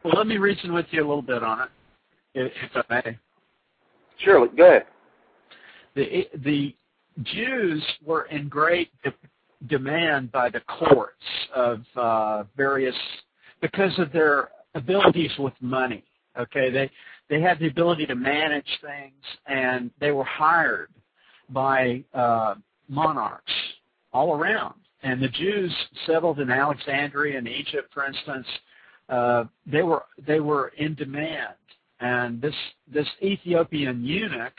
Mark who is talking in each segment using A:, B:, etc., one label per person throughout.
A: Well, let me reason with you a little bit on it, if I may.
B: Sure, go ahead.
A: The Jews were in great demand by the courts of various, because of their abilities with money. Okay, they had the ability to manage things, and they were hired by monarchs all around. And the Jews settled in Alexandria and Egypt, for instance. They were in demand, and this Ethiopian eunuch,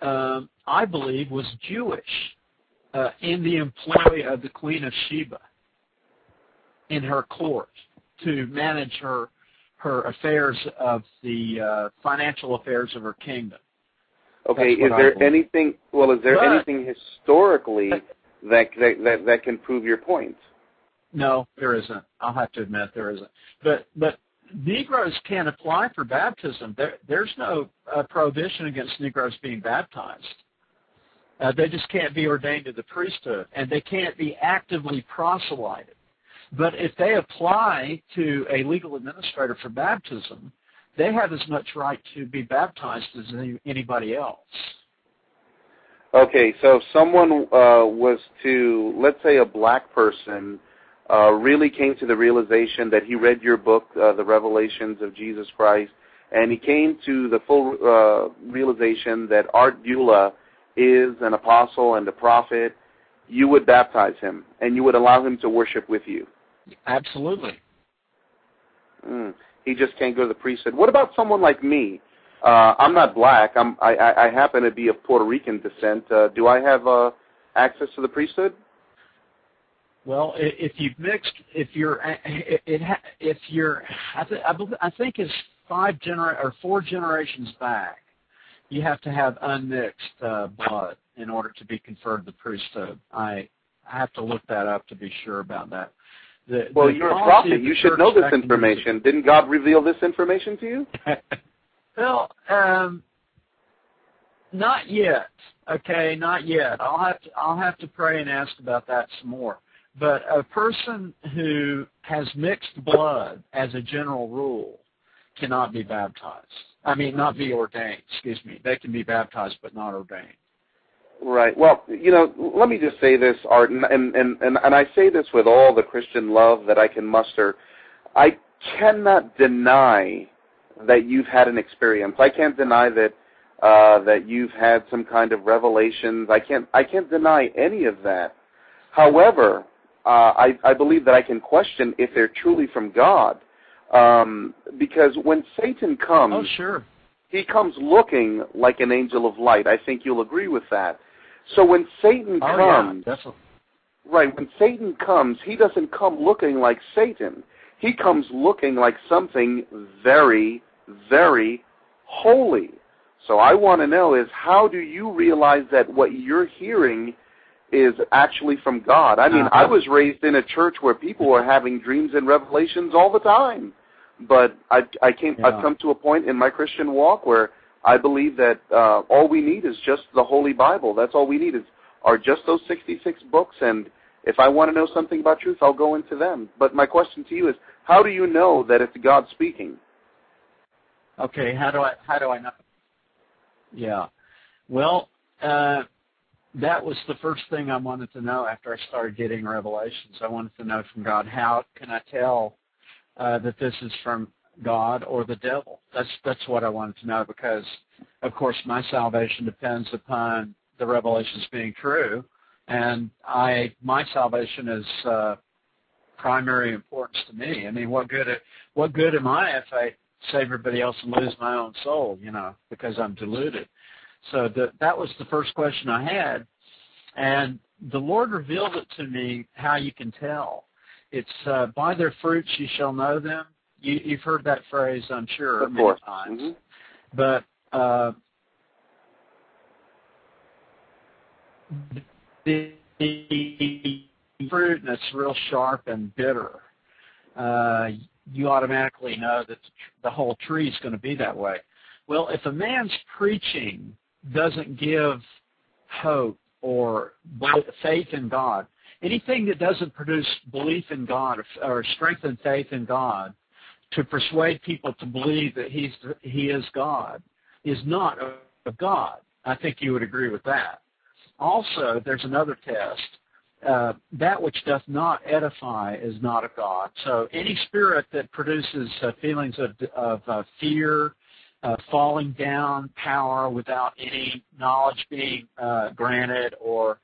A: I believe, was Jewish, in the employ of the Queen of Sheba in her court to manage her affairs of the financial affairs of her kingdom.
B: Okay, is there anything historically that can prove your point?
A: No, there isn't. I'll have to admit there isn't. But Negroes can't apply for baptism. There's no prohibition against Negroes being baptized. They just can't be ordained to the priesthood, and they can't be actively proselyted. But if they apply to a legal administrator for baptism, they have as much right to be baptized as anybody else.
B: Okay, so if someone was to, let's say a black person, really came to the realization that he read your book, The Revelations of Jesus Christ, and he came to the full realization that Art Bulla is an apostle and a prophet, you would baptize him, and you would allow him to worship with you.
A: Absolutely.
B: He just can't go to the priesthood. What about someone like me? I'm not black. I happen to be of Puerto Rican descent. Do I have access to the priesthood?
A: Well, if you've mixed, I think it's 4 generations back, you have to have unmixed blood in order to be conferred the priesthood. I have to look that up to be sure about that.
B: Well, you're a prophet. You should know this information. Didn't God reveal this information to you?
A: Well, not yet. Okay, not yet. I'll have to pray and ask about that some more. But a person who has mixed blood, as a general rule, cannot be baptized. I mean, not be ordained. Excuse me. They can be baptized, but not ordained.
B: Right. Well, let me just say this, Art, and I say this with all the Christian love that I can muster. I cannot deny that you've had an experience. I can't deny that you've had some kind of revelations. I can't deny any of that. However, I believe that I can question if they're truly from God, because when Satan comes,
A: oh sure,
B: he comes looking like an angel of light. I think you'll agree with that. So when Satan comes,
A: yeah,
B: right, when Satan comes, he doesn't come looking like Satan. He comes looking like something very, very holy. So I want to know is, how do you realize that what you're hearing is actually from God? I mean, I was raised in a church where people were having dreams and revelations all the time. But I've come to a point in my Christian walk where I believe that all we need is just the Holy Bible. That's all we need are just those 66 books. And if I want to know something about truth, I'll go into them. But my question to you is, how do you know that it's God speaking?
A: Okay, how do I know? Yeah. Well, that was the first thing I wanted to know after I started getting revelations. I wanted to know from God, how can I tell that this is from God or the devil? That's what I wanted to know, because, of course, my salvation depends upon the revelations being true, and my salvation is primary importance to me. I mean, what good am I if I save everybody else and lose my own soul? Because I'm deluded. So that was the first question I had, and the Lord revealed it to me how you can tell. It's by their fruits you shall know them. You've heard that phrase, I'm sure, many times. Mm-hmm. But the fruit that's real sharp and bitter, you automatically know that the whole tree is going to be that way. Well, if a man's preaching doesn't give hope or faith in God, anything that doesn't produce belief in God or strengthen faith in God to persuade people to believe that he is God is not of God. I think you would agree with that. Also, there's another test. That which doth not edify is not of God. So any spirit that produces feelings of fear, falling down, power without any knowledge being granted, or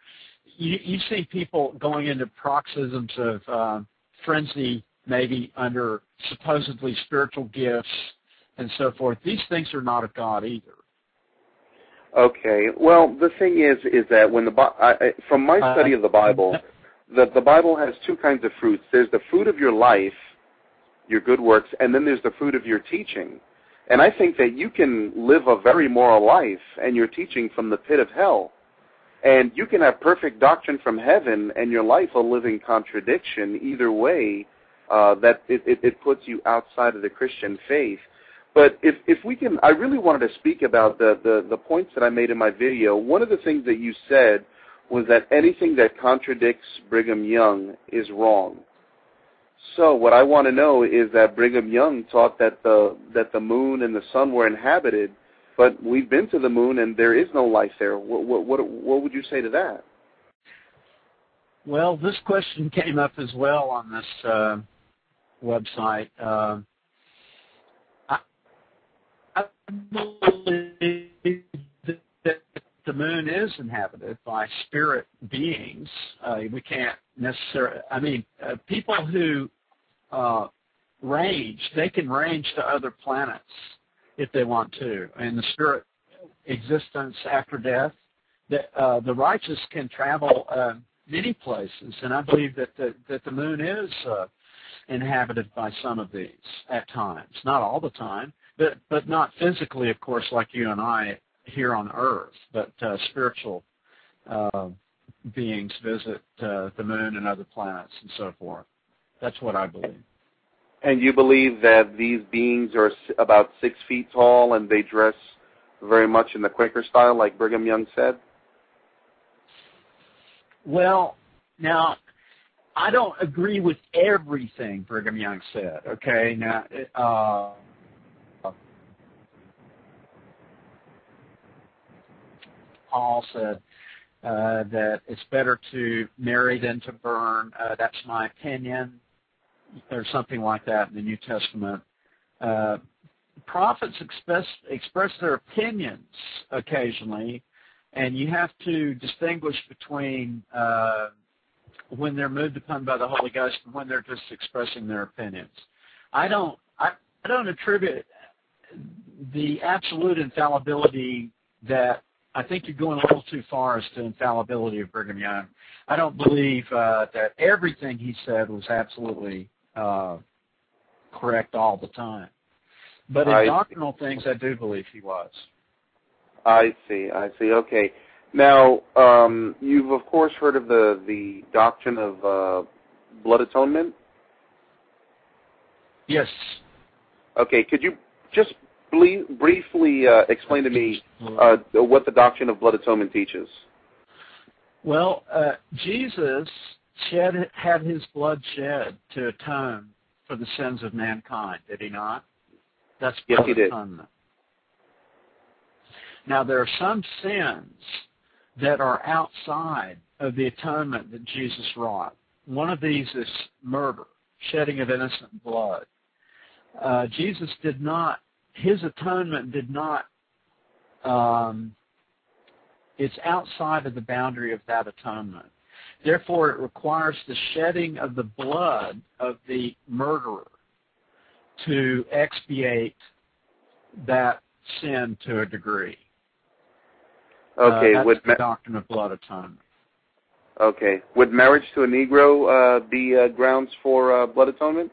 A: you see people going into paroxysms of frenzy, maybe under supposedly spiritual gifts and so forth. These things are not of God either.
B: Okay. Well, the thing is that when from my study of the Bible, the Bible has two kinds of fruits. There's the fruit of your life, your good works, and then there's the fruit of your teaching. And I think that you can live a very moral life, and you're teaching from the pit of hell. And you can have perfect doctrine from heaven, and your life a living contradiction. Either way, that it puts you outside of the Christian faith. But if we can, I really wanted to speak about the points that I made in my video. One of the things that you said was that anything that contradicts Brigham Young is wrong. So what I want to know is that Brigham Young taught that the moon and the sun were inhabited, but we've been to the moon and there is no life there. What would you say to that?
A: Well, this question came up as well on this website. I believe that the moon is inhabited by spirit beings. We can't necessarily, people who range, they can range to other planets if they want to. And the spirit existence after death, the righteous can travel many places. And I believe that the moon is inhabited by some of these at times. Not all the time, but not physically, of course, like you and I here on Earth, but spiritual beings visit the moon and other planets and so forth. That's what I believe.
B: And you believe that these beings are about 6 feet tall and they dress very much in the Quaker style, like Brigham Young said?
A: Well, now, I don't agree with everything Brigham Young said, okay? Now, Paul said that it's better to marry than to burn. That's my opinion, or something like that in the New Testament. Prophets express their opinions occasionally, and you have to distinguish between when they're moved upon by the Holy Ghost and when they're just expressing their opinions. I don't attribute the absolute infallibility that I think you're going a little too far as to infallibility of Brigham Young. I don't believe that everything he said was absolutely correct all the time. But in doctrinal things, I do believe he was.
B: I see. Okay. Now, you've, of course, heard of the doctrine of blood atonement?
A: Yes.
B: Okay. Could you just briefly explain to me what the doctrine of blood atonement teaches?
A: Well, Jesus had his blood shed to atone for the sins of mankind, did he not? That's blood atonement. Now, there are some sins that are outside of the atonement that Jesus wrought. One of these is murder, shedding of innocent blood. Jesus did not, his atonement did not, it's outside of the boundary of that atonement. Therefore, it requires the shedding of the blood of the murderer to expiate that sin to a degree.
B: Okay,
A: that's the doctrine of blood atonement.
B: Okay. Would marriage to a Negro be grounds for blood atonement?